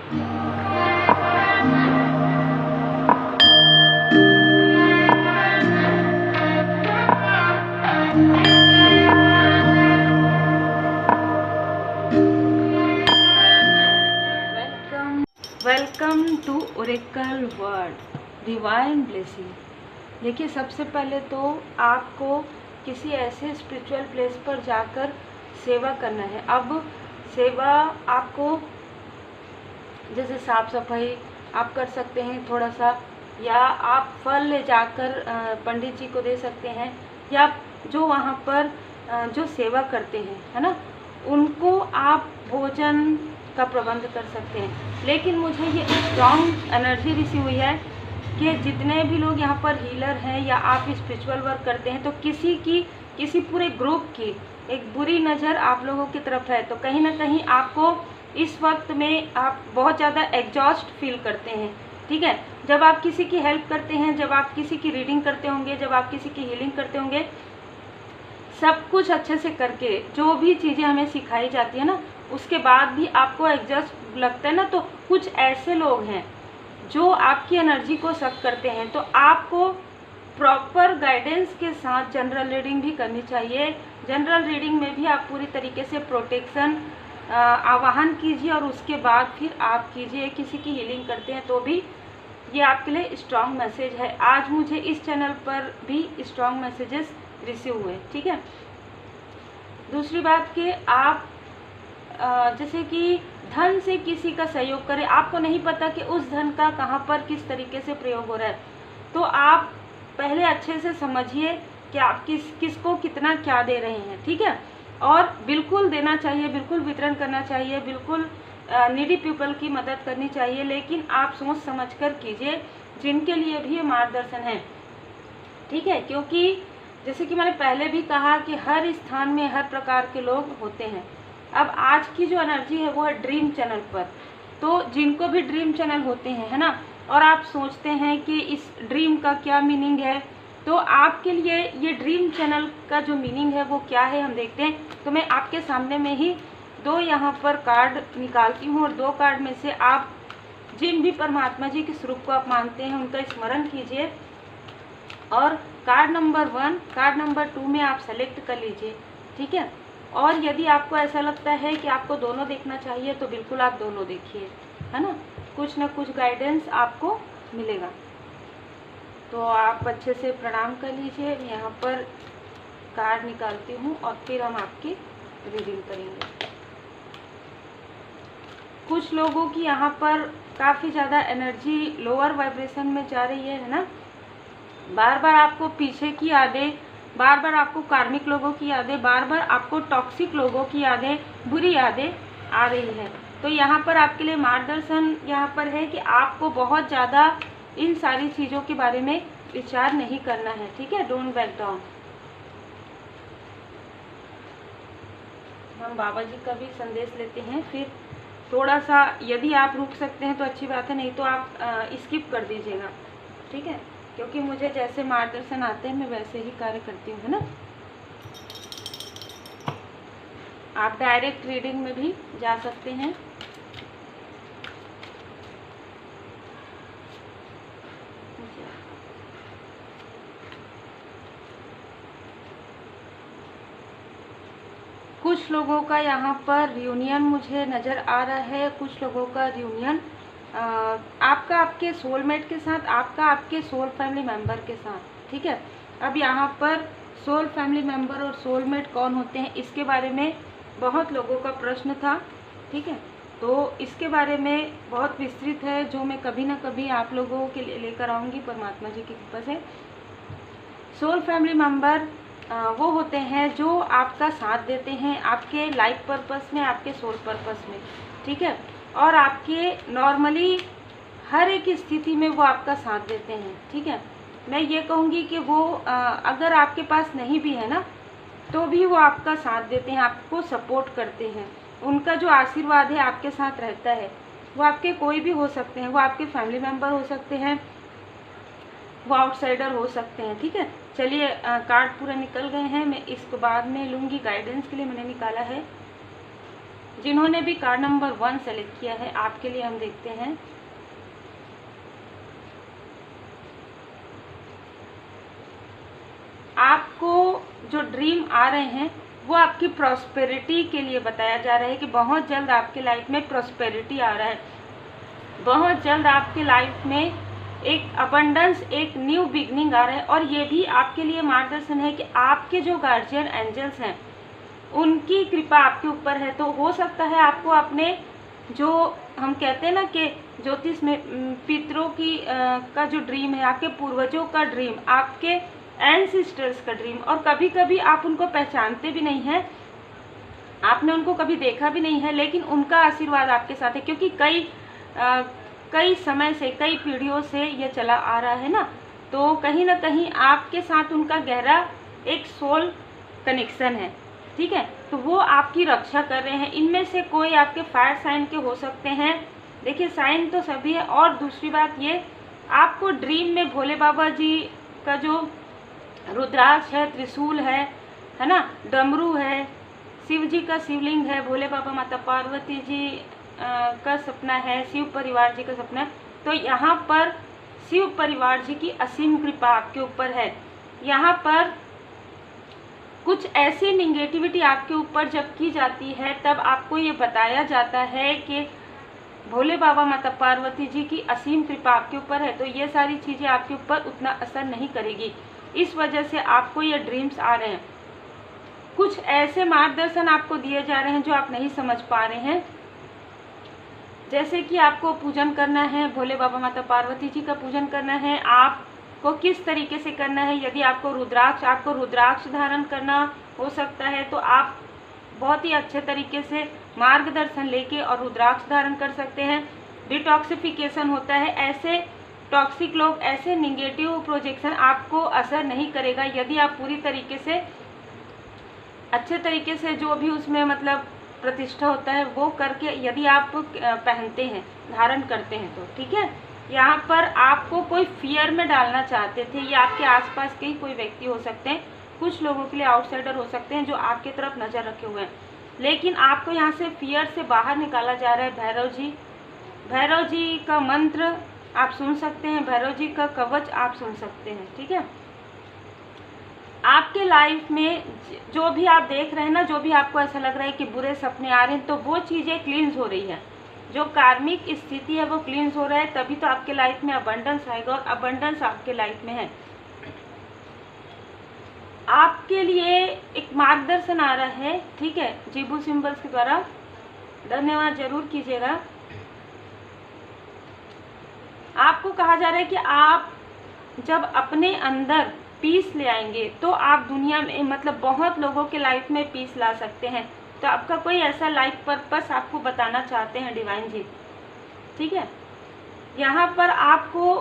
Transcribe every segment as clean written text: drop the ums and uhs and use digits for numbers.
Welcome to Oracle word divine blessing. देखिए, सबसे पहले तो आपको किसी ऐसे स्पिरिचुअल प्लेस पर जाकर सेवा करना है। अब सेवा आपको जैसे साफ सफाई आप कर सकते हैं थोड़ा सा, या आप फल ले जाकर पंडित जी को दे सकते हैं, या जो वहाँ पर जो सेवा करते हैं, है ना, उनको आप भोजन का प्रबंध कर सकते हैं। लेकिन मुझे ये स्ट्रॉन्ग एनर्जी रिसीव हुई है कि जितने भी लोग यहाँ पर हीलर हैं या आप स्पिरिचुअल वर्क करते हैं, तो किसी पूरे ग्रुप की एक बुरी नज़र आप लोगों की तरफ है। तो कहीं ना कहीं आपको इस वक्त में आप बहुत ज़्यादा एग्जॉस्ट फील करते हैं। ठीक है, जब आप किसी की हेल्प करते हैं, जब आप किसी की रीडिंग करते होंगे, जब आप किसी की हीलिंग करते होंगे, सब कुछ अच्छे से करके जो भी चीज़ें हमें सिखाई जाती है ना, उसके बाद भी आपको एग्जॉस्ट लगता है ना, तो कुछ ऐसे लोग हैं जो आपकी एनर्जी को सक करते हैं। तो आपको प्रॉपर गाइडेंस के साथ जनरल रीडिंग भी करनी चाहिए। जनरल रीडिंग में भी आप पूरी तरीके से प्रोटेक्शन आवाहन कीजिए और उसके बाद फिर आप कीजिए। किसी की हीलिंग करते हैं तो भी ये आपके लिए स्ट्रॉन्ग मैसेज है। आज मुझे इस चैनल पर भी स्ट्रॉन्ग मैसेजेस रिसीव हुए। ठीक है, दूसरी बात कि आप जैसे कि धन से किसी का सहयोग करें, आपको नहीं पता कि उस धन का कहाँ पर किस तरीके से प्रयोग हो रहा है, तो आप पहले अच्छे से समझिए कि आप किसको कितना क्या दे रहे हैं। ठीक है, और बिल्कुल देना चाहिए, बिल्कुल वितरण करना चाहिए, बिल्कुल नीडी पीपल की मदद करनी चाहिए, लेकिन आप सोच समझ कर कीजिए, जिनके लिए भी ये मार्गदर्शन है। ठीक है, क्योंकि जैसे कि मैंने पहले भी कहा कि हर स्थान में हर प्रकार के लोग होते हैं। अब आज की जो एनर्जी है वो है ड्रीम चैनल पर, तो जिनको भी ड्रीम चैनल होते हैं, है ना, और आप सोचते हैं कि इस ड्रीम का क्या मीनिंग है, तो आपके लिए ये ड्रीम चैनल का जो मीनिंग है वो क्या है हम देखते हैं। तो मैं आपके सामने में ही दो यहाँ पर कार्ड निकालती हूँ, और दो कार्ड में से आप जिन भी परमात्मा जी के स्वरूप को आप मानते हैं उनका स्मरण कीजिए, और कार्ड नंबर 1 कार्ड नंबर 2 में आप सेलेक्ट कर लीजिए। ठीक है, और यदि आपको ऐसा लगता है कि आपको दोनों देखना चाहिए तो बिल्कुल आप दोनों देखिए, है ना, कुछ ना कुछ गाइडेंस आपको मिलेगा। तो आप अच्छे से प्रणाम कर लीजिए। मैं यहाँ पर कार्ड निकालती हूँ और फिर हम आपकी रीडिंग करेंगे। कुछ लोगों की यहाँ पर काफ़ी ज़्यादा एनर्जी लोअर वाइब्रेशन में जा रही है ना, बार बार आपको पीछे की यादें, बार बार आपको कार्मिक लोगों की यादें, बार बार आपको टॉक्सिक लोगों की यादें, बुरी यादें आ रही है। तो यहाँ पर आपके लिए मार्गदर्शन यहाँ पर है कि आपको बहुत ज़्यादा इन सारी चीज़ों के बारे में विचार नहीं करना है। ठीक है, डोंट बैक डाउन। हम बाबा जी का भी संदेश लेते हैं, फिर थोड़ा सा यदि आप रुक सकते हैं तो अच्छी बात है, नहीं तो आप स्किप कर दीजिएगा। ठीक है, क्योंकि मुझे जैसे मार्गदर्शन आते हैं मैं वैसे ही कार्य करती हूँ, है ना। आप डायरेक्ट रीडिंग में भी जा सकते हैं। कुछ लोगों का यहाँ पर रियूनियन मुझे नज़र आ रहा है, कुछ लोगों का रियूनियन आपका आपके सोलमेट के साथ, आपका आपके सोल फैमिली मेंबर के साथ। ठीक है, अब यहाँ पर सोल फैमिली मेंबर और सोलमेट कौन होते हैं इसके बारे में बहुत लोगों का प्रश्न था। ठीक है, तो इसके बारे में बहुत विस्तृत है, जो मैं कभी ना कभी आप लोगों के लिए लेकर आऊँगी परमात्मा जी की कृपा से। सोल फैमिली मेंबर वो होते हैं जो आपका साथ देते हैं आपके लाइफ पर्पस में, आपके सोल पर्पस में। ठीक है, और आपके नॉर्मली हर एक स्थिति में वो आपका साथ देते हैं। ठीक है, मैं ये कहूँगी कि वो अगर आपके पास नहीं भी है ना, तो भी वो आपका साथ देते हैं, आपको सपोर्ट करते हैं। उनका जो आशीर्वाद है आपके साथ रहता है। वो आपके कोई भी हो सकते हैं, वो आपके फैमिली मेम्बर हो सकते हैं, वो आउटसाइडर हो सकते हैं। ठीक है, चलिए कार्ड पूरा निकल गए हैं, मैं इसको बाद में लूँगी गाइडेंस के लिए, मैंने निकाला है। जिन्होंने भी कार्ड नंबर 1 सेलेक्ट किया है, आपके लिए हम देखते हैं। आपको जो ड्रीम आ रहे हैं वो आपकी प्रॉस्पेरिटी के लिए बताया जा रहा है कि बहुत जल्द आपके लाइफ में प्रॉस्पेरिटी आ रहा है, बहुत जल्द आपके लाइफ में एक अबंडेंस, एक न्यू बिगनिंग आ रहा है। और ये भी आपके लिए मार्गदर्शन है कि आपके जो गार्जियन एंजल्स हैं उनकी कृपा आपके ऊपर है। तो हो सकता है आपको अपने जो हम कहते हैं ना कि ज्योतिष में पितरों की का जो ड्रीम है, आपके पूर्वजों का ड्रीम, आपके एंसेस्टर्स का ड्रीम, और कभी कभी आप उनको पहचानते भी नहीं हैं, आपने उनको कभी देखा भी नहीं है, लेकिन उनका आशीर्वाद आपके साथ है, क्योंकि कई समय से, कई पीढ़ियों से ये चला आ रहा है ना। तो कहीं ना कहीं आपके साथ उनका गहरा एक सोल कनेक्शन है, ठीक है। तो वो आपकी रक्षा कर रहे हैं। इनमें से कोई आपके फायर साइन के हो सकते हैं, देखिए साइन तो सभी है। और दूसरी बात ये, आपको ड्रीम में भोले बाबा जी का जो रुद्राक्ष है, त्रिशूल है ना, डमरू है, शिव जी का शिवलिंग है, भोले बाबा माता पार्वती जी का सपना है, शिव परिवार जी का सपना है। तो यहाँ पर शिव परिवार जी की असीम कृपा आपके ऊपर है। यहाँ पर कुछ ऐसी निगेटिविटी आपके ऊपर जब की जाती है तब आपको ये बताया जाता है कि भोले बाबा माता पार्वती जी की असीम कृपा आपके ऊपर है, तो ये सारी चीज़ें आपके ऊपर उतना असर नहीं करेगी। इस वजह से आपको ये ड्रीम्स आ रहे हैं। कुछ ऐसे मार्गदर्शन आपको दिए जा रहे हैं जो आप नहीं समझ पा रहे हैं, जैसे कि आपको पूजन करना है, भोले बाबा माता पार्वती जी का पूजन करना है, आपको किस तरीके से करना है। यदि आपको रुद्राक्ष धारण करना हो सकता है तो आप बहुत ही अच्छे तरीके से मार्गदर्शन लेके और रुद्राक्ष धारण कर सकते हैं। डिटॉक्सिफिकेशन होता है, ऐसे टॉक्सिक लोग, ऐसे निगेटिव प्रोजेक्शन आपको असर नहीं करेगा यदि आप पूरी तरीके से अच्छे तरीके से जो भी उसमें मतलब प्रतिष्ठा होता है वो करके यदि आप पहनते हैं, धारण करते हैं तो ठीक है। यहाँ पर आपको कोई फियर में डालना चाहते थे, या आपके आसपास के ही कोई व्यक्ति हो सकते हैं, कुछ लोगों के लिए आउटसाइडर हो सकते हैं जो आपकी तरफ नज़र रखे हुए हैं, लेकिन आपको यहाँ से फियर से बाहर निकाला जा रहा है। भैरव जी का मंत्र आप सुन सकते हैं, भैरव जी का कवच आप सुन सकते हैं, ठीक है। आपके लाइफ में जो भी आप देख रहे हैं ना, जो भी आपको ऐसा लग रहा है कि बुरे सपने आ रहे हैं, तो वो चीज़ें क्लींस हो रही है, जो कार्मिक स्थिति है वो क्लींस हो रहा है, तभी तो आपके लाइफ में अबंडेंस आएगा, और अबंडेंस आपके लाइफ में है। आपके लिए एक मार्गदर्शन आ रहा है, ठीक है, जीबू सिंबल्स के द्वारा। धन्यवाद जरूर कीजिएगा। आपको कहा जा रहा है कि आप जब अपने अंदर पीस ले आएंगे तो आप दुनिया में मतलब बहुत लोगों के लाइफ में पीस ला सकते हैं। तो आपका कोई ऐसा लाइफ पर्पस आपको बताना चाहते हैं डिवाइन जी, ठीक है। यहाँ पर आपको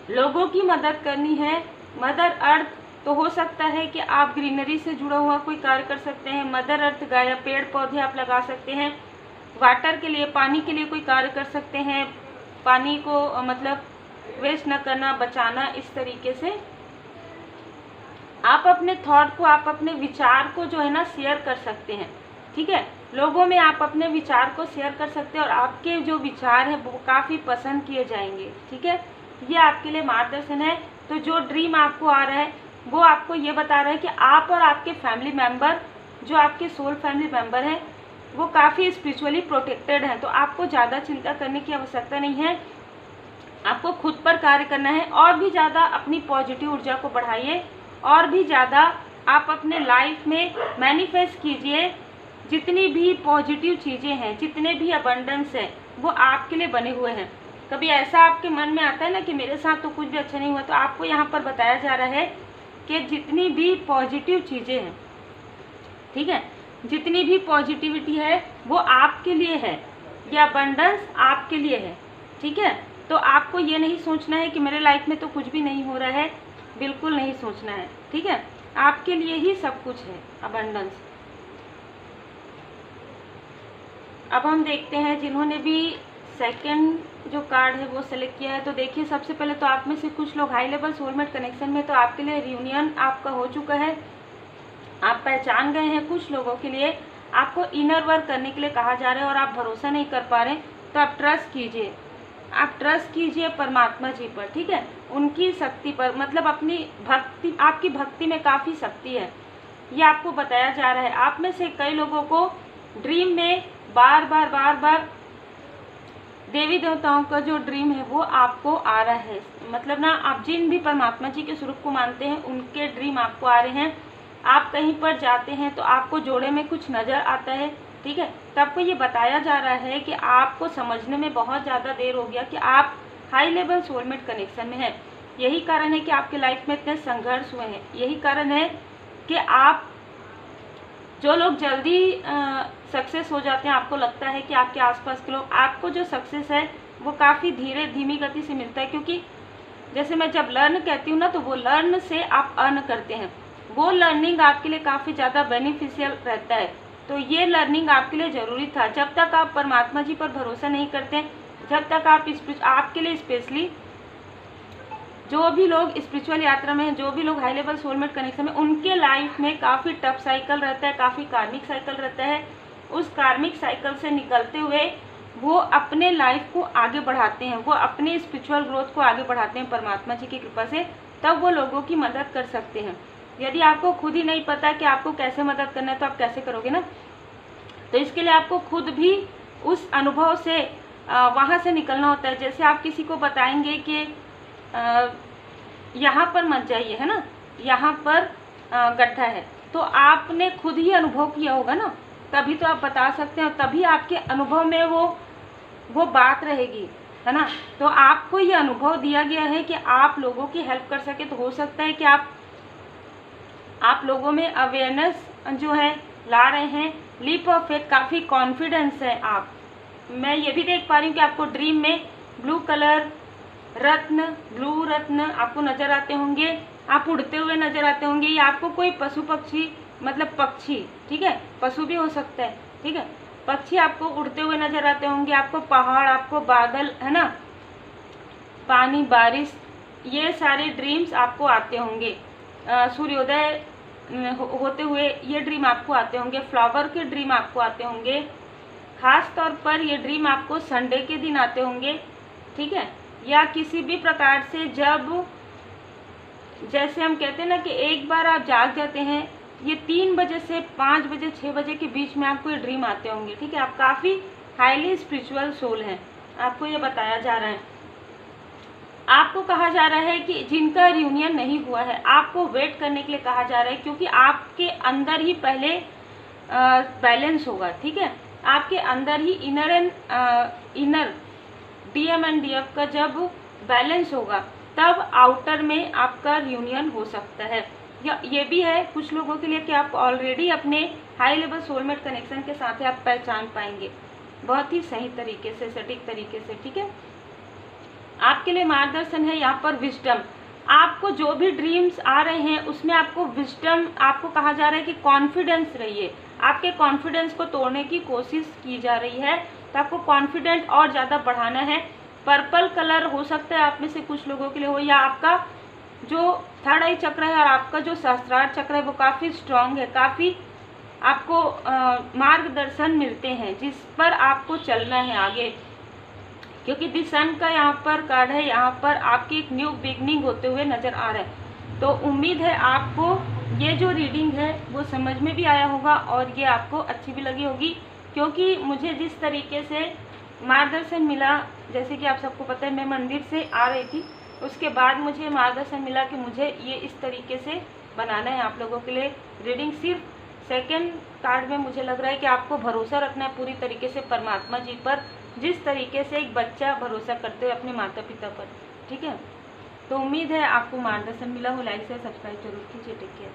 लोगों की मदद करनी है। मदर अर्थ, तो हो सकता है कि आप ग्रीनरी से जुड़ा हुआ कोई कार्य कर सकते हैं। मदर अर्थ गाया, पेड़ पौधे आप लगा सकते हैं। वाटर के लिए, पानी के लिए कोई कार्य कर सकते हैं, पानी को मतलब वेस्ट न करना, बचाना। इस तरीके से आप अपने थॉट को, आप अपने विचार को जो है ना शेयर कर सकते हैं, ठीक है। लोगों में आप अपने विचार को शेयर कर सकते हैं और आपके जो विचार हैं वो काफ़ी पसंद किए जाएंगे, ठीक है। ये आपके लिए मार्गदर्शन है। तो जो ड्रीम आपको आ रहा है वो आपको ये बता रहा है कि आप और आपके फैमिली मेम्बर, जो आपके सोल फैमिली मेम्बर हैं, वो काफ़ी स्पिरिचुअली प्रोटेक्टेड हैं। तो आपको ज़्यादा चिंता करने की आवश्यकता नहीं है। आपको खुद पर कार्य करना है, और भी ज़्यादा अपनी पॉजिटिव ऊर्जा को बढ़ाइए, और भी ज़्यादा आप अपने लाइफ में मैनिफेस्ट कीजिए। जितनी भी पॉजिटिव चीज़ें हैं, जितने भी अबंडेंस है, वो आपके लिए बने हुए हैं। कभी ऐसा आपके मन में आता है ना कि मेरे साथ तो कुछ भी अच्छा नहीं हुआ, तो आपको यहाँ पर बताया जा रहा है कि जितनी भी पॉजिटिव चीज़ें हैं, ठीक है, जितनी भी पॉजिटिविटी है वो आपके लिए है, ये अबंडेंस आपके लिए है, ठीक है। तो आपको ये नहीं सोचना है कि मेरे लाइफ में तो कुछ भी नहीं हो रहा है, बिल्कुल नहीं सोचना है, ठीक है। आपके लिए ही सब कुछ है, अबंडेंस। अब हम देखते हैं जिन्होंने भी सेकंड जो कार्ड है वो सेलेक्ट किया है। तो देखिए, सबसे पहले तो आप में से कुछ लोग हाई लेवल सोलमेट कनेक्शन में, तो आपके लिए रियूनियन आपका हो चुका है, आप पहचान गए हैं। कुछ लोगों के लिए आपको इनर वर्क करने के लिए कहा जा रहा है और आप भरोसा नहीं कर पा रहे तो आप ट्रस्ट कीजिए, आप ट्रस्ट कीजिए परमात्मा जी पर, ठीक है, उनकी शक्ति पर, मतलब अपनी भक्ति, आपकी भक्ति में काफ़ी शक्ति है, ये आपको बताया जा रहा है। आप में से कई लोगों को ड्रीम में बार बार देवी देवताओं का जो ड्रीम है वो आपको आ रहा है, मतलब ना आप जिन भी परमात्मा जी के स्वरूप को मानते हैं उनके ड्रीम आपको आ रहे हैं। आप कहीं पर जाते हैं तो आपको जोड़े में कुछ नज़र आता है, ठीक है, तो आपको ये बताया जा रहा है कि आपको समझने में बहुत ज़्यादा देर हो गया कि आप हाई लेवल सोलमेट कनेक्शन में हैं। यही कारण है कि आपके लाइफ में इतने संघर्ष हुए हैं, यही कारण है कि आप, जो लोग जल्दी सक्सेस हो जाते हैं, आपको लगता है कि आपके आसपास के लोग, आपको जो सक्सेस है वो काफ़ी धीमी गति से मिलता है, क्योंकि जैसे मैं जब लर्न कहती हूँ ना, तो वो लर्न से आप अर्न करते हैं, वो लर्निंग आपके लिए काफ़ी ज़्यादा बेनिफिशियल रहता है। तो ये लर्निंग आपके लिए ज़रूरी था। जब तक आप परमात्मा जी पर भरोसा नहीं करते, जब तक आप आपके लिए स्पेशली जो भी लोग स्पिरिचुअल यात्रा में हैं, जो भी लोग हाई लेवल सोलमेट कनेक्शन में, उनके लाइफ में काफ़ी टफ साइकिल रहता है, काफ़ी कार्मिक साइकिल रहता है। उस कार्मिक साइकिल से निकलते हुए वो अपने लाइफ को आगे बढ़ाते हैं, वो अपने स्पिरिचुअल ग्रोथ को आगे बढ़ाते हैं परमात्मा जी की कृपा से, तब वो लोगों की मदद कर सकते हैं। यदि आपको खुद ही नहीं पता कि आपको कैसे मदद करना है तो आप कैसे करोगे ना। तो इसके लिए आपको खुद भी उस अनुभव से वहाँ से निकलना होता है। जैसे आप किसी को बताएंगे कि यहाँ पर मत जाइए, है ना, यहाँ पर गड्ढा है, तो आपने खुद ही अनुभव किया होगा ना, तभी तो आप बता सकते हैं, और तभी आपके अनुभव में वो बात रहेगी, है ना। तो आपको ये अनुभव दिया गया है कि आप लोगों की हेल्प कर सके। तो हो सकता है कि आप लोगों में अवेयरनेस जो है ला रहे हैं, लीप ऑफ फेथ, काफ़ी कॉन्फिडेंस है आप। मैं ये भी देख पा रही हूँ कि आपको ड्रीम में ब्लू रत्न आपको नज़र आते होंगे, आप उड़ते हुए नज़र आते होंगे, या आपको कोई पशु पक्षी, मतलब पक्षी, ठीक है, पशु भी हो सकता है, ठीक है, पक्षी आपको उड़ते हुए नज़र आते होंगे, आपको पहाड़, आपको बादल, है ना, पानी, बारिश, ये सारे ड्रीम्स आपको आते होंगे। सूर्योदय होते हुए ये ड्रीम आपको आते होंगे, फ्लावर के ड्रीम आपको आते होंगे, खास तौर पर ये ड्रीम आपको संडे के दिन आते होंगे, ठीक है, या किसी भी प्रकार से, जब जैसे हम कहते हैं ना कि एक बार आप जाग जाते हैं, ये 3 बजे से 5 बजे 6 बजे के बीच में आपको ये ड्रीम आते होंगे, ठीक है। आप काफ़ी हाईली स्पिरिचुअल सोल हैं, आपको ये बताया जा रहा है। आपको कहा जा रहा है कि जिनका रियूनियन नहीं हुआ है, आपको वेट करने के लिए कहा जा रहा है, क्योंकि आपके अंदर ही पहले बैलेंस होगा, ठीक है, आपके अंदर ही इनर डीएम एंड डीएफ का जब बैलेंस होगा, तब आउटर में आपका रियूनियन हो सकता है। या ये भी है कुछ लोगों के लिए कि आप ऑलरेडी अपने हाई लेवल सोलमेट कनेक्शन के साथ आप पहचान पाएंगे बहुत ही सही तरीके से, सटीक तरीके से, ठीक है। आपके लिए मार्गदर्शन है यहाँ पर विजडम। आपको जो भी ड्रीम्स आ रहे हैं उसमें आपको विजडम, आपको कहा जा रहा है कि कॉन्फिडेंस रहिए, आपके कॉन्फिडेंस को तोड़ने की कोशिश की जा रही है, तो आपको कॉन्फिडेंट और ज़्यादा बढ़ाना है। पर्पल कलर हो सकता है आप में से कुछ लोगों के लिए हो, या आपका जो थर्ड आई चक्र है और आपका जो सहस्त्रार चक्र है वो काफ़ी स्ट्रांग है, काफ़ी आपको मार्गदर्शन मिलते हैं जिस पर आपको चलना है आगे, क्योंकि दी सन का यहाँ पर कार्ड है, यहाँ पर आपकी एक न्यू बिगनिंग होते हुए नज़र आ रहा है। तो उम्मीद है आपको ये जो रीडिंग है वो समझ में भी आया होगा और ये आपको अच्छी भी लगी होगी, क्योंकि मुझे जिस तरीके से मार्गदर्शन मिला, जैसे कि आप सबको पता है मैं मंदिर से आ रही थी, उसके बाद मुझे मार्गदर्शन मिला कि मुझे ये इस तरीके से बनाना है आप लोगों के लिए रीडिंग। सिर्फ सेकंड कार्ड में मुझे लग रहा है कि आपको भरोसा रखना है पूरी तरीके से परमात्मा जी पर, जिस तरीके से एक बच्चा भरोसा करते हुए अपने माता पिता पर, ठीक है। तो उम्मीद है आपको मार्गदर्शन मिला हो। लाइक से सब्सक्राइब जरूर कीजिए। Take care.